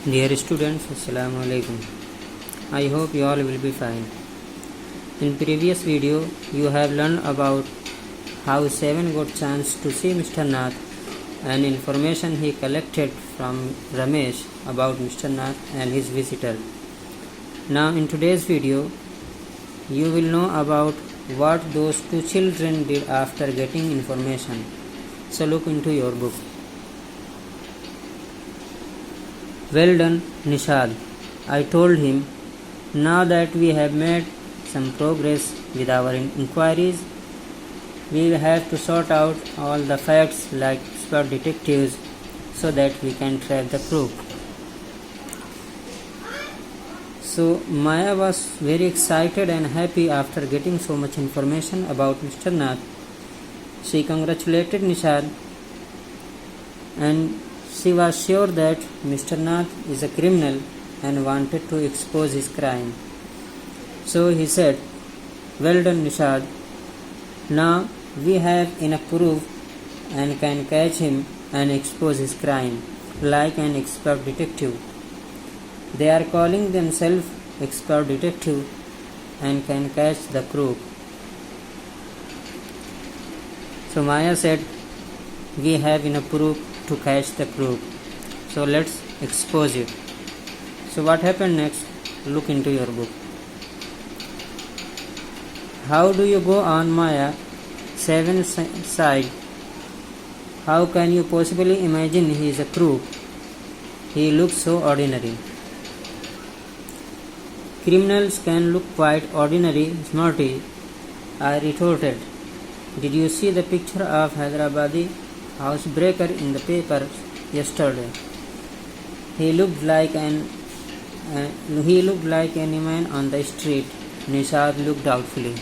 Dear students, Assalamu alaikum. I hope you all will be fine. In previous video, you have learned about how Seven got chance to see Mr. Nath and information he collected from Ramesh about Mr. Nath and his visitor. Now in today's video, you will know about what those two children did after getting information. So look into your book. Well done, Nishad. I told him, now that we have made some progress with our inquiries, we will have to sort out all the facts like expert detectives so that we can track the crook. So Maya was very excited and happy after getting so much information about Mr. Nath. She congratulated Nishad and she was sure that Mr. Nath is a criminal and wanted to expose his crime. So he said, well done, Nishad. Now we have enough proof and can catch him and expose his crime like an expert detective. They are calling themselves expert detective and can catch the crook. So Maya said, we have enough proof to catch the crook. So let's expose it. So what happened next? Look into your book. How do you go on, Maya? Seven sighed. How can you possibly imagine he is a crook? He looks so ordinary. Criminals can look quite ordinary, smarty, I retorted. Did you see the picture of Hyderabadi housebreaker in the paper yesterday? He looked like an man on the street. Nishad looked doubtfully.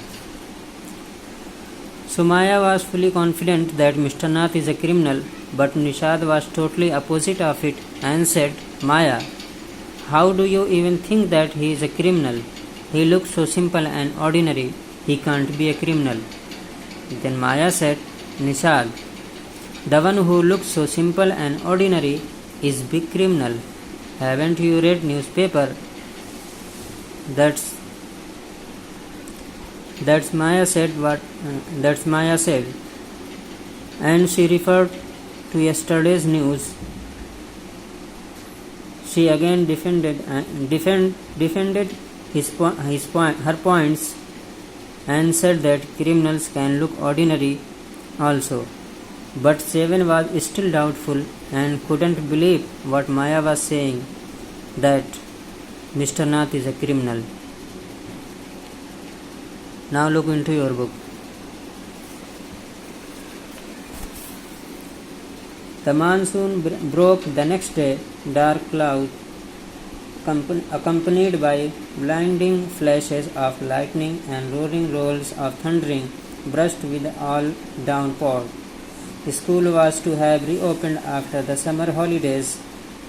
Sumaya was fully confident that Mr. Nath is a criminal, but Nishad was totally opposite of it and said, Maya, how do you even think that he is a criminal? He looks so simple and ordinary. He can't be a criminal. Then Maya said, Nishad, the one who looks so simple and ordinary is big criminal. Haven't you read newspaper? That's Maya said. That's Maya said, and she referred to yesterday's news. She again defended her points and said that criminals can look ordinary also. But Seven was still doubtful and couldn't believe what Maya was saying, that Mr. Nath is a criminal. Now look into your book. The monsoon broke the next day. Dark clouds, accompanied by blinding flashes of lightning and roaring rolls of thundering, brushed with all downpour. School was to have reopened after the summer holidays,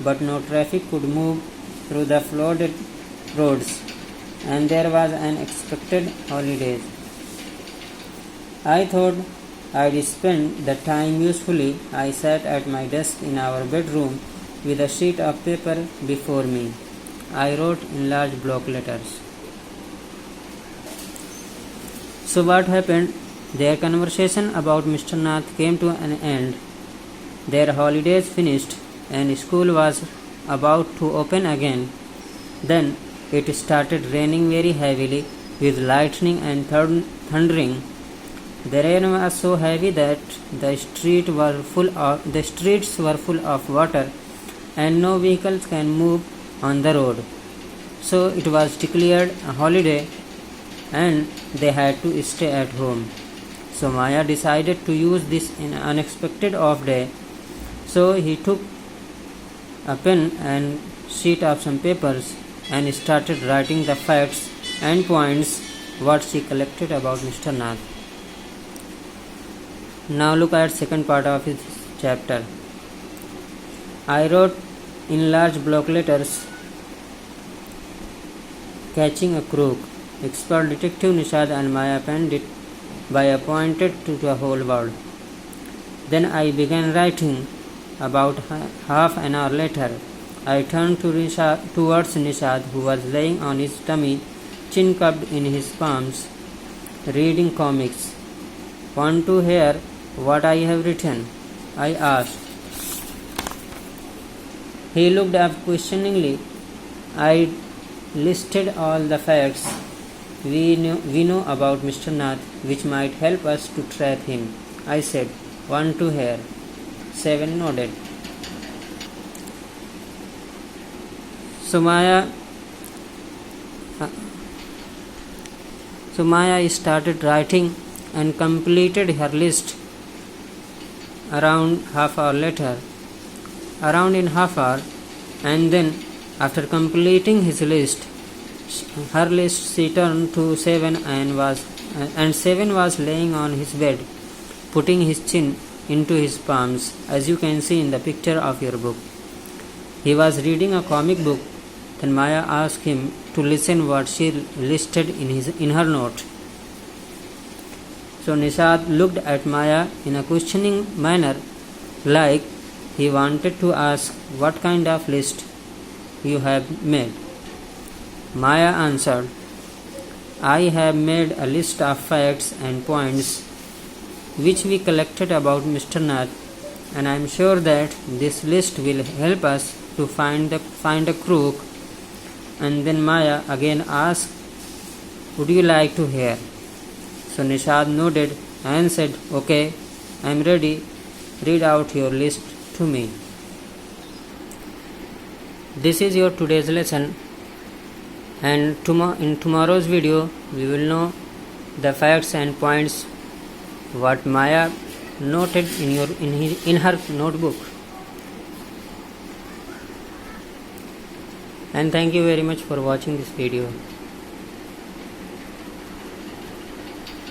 but no traffic could move through the flooded roads, and there was an expected holiday. I thought I'd spend the time usefully. I sat at my desk in our bedroom with a sheet of paper before me. I wrote in large block letters. So what happened? Their conversation about Mr. Nath came to an end. Their holidays finished and school was about to open again. Then it started raining very heavily with lightning and thundering. The rain was so heavy that the streets were full of water and no vehicles can move on the road. So it was declared a holiday and they had to stay at home. So Maya decided to use this unexpected off day. So he took a pen and sheet of some papers and started writing the facts and points what she collected about Mr. Nath. Now look at second part of his chapter. I wrote in large block letters, catching a crook. Expert detective Nishad and Maya penned it by appointed to the whole world. Then I began writing. About half an hour later, I turned towards Nishad, who was lying on his tummy, chin cupped in his palms, reading comics. Want to hear what I have written? I asked. He looked up questioningly. I listed all the facts we know about Mr. Nath, which might help us to trap him. I said. Want to hear? Seven nodded. Sumaya started writing and completed her list around in half hour, and then after completing her list, she turned to Seven and Seven was laying on his bed, putting his chin into his palms, as you can see in the picture of your book. He was reading a comic book. Then Maya asked him to listen what she listed in her note. So Nishad looked at Maya in a questioning manner, like he wanted to ask what kind of list you have made. Maya answered, I have made a list of facts and points which we collected about Mr. Nath, and I am sure that this list will help us to find a crook. And then Maya again asked, would you like to hear? So Nishad nodded and said, okay, I am ready. Read out your list to me. This is your today's lesson, and in tomorrow's video we will know the facts and points what Maya noted in her notebook. And thank you very much for watching this video.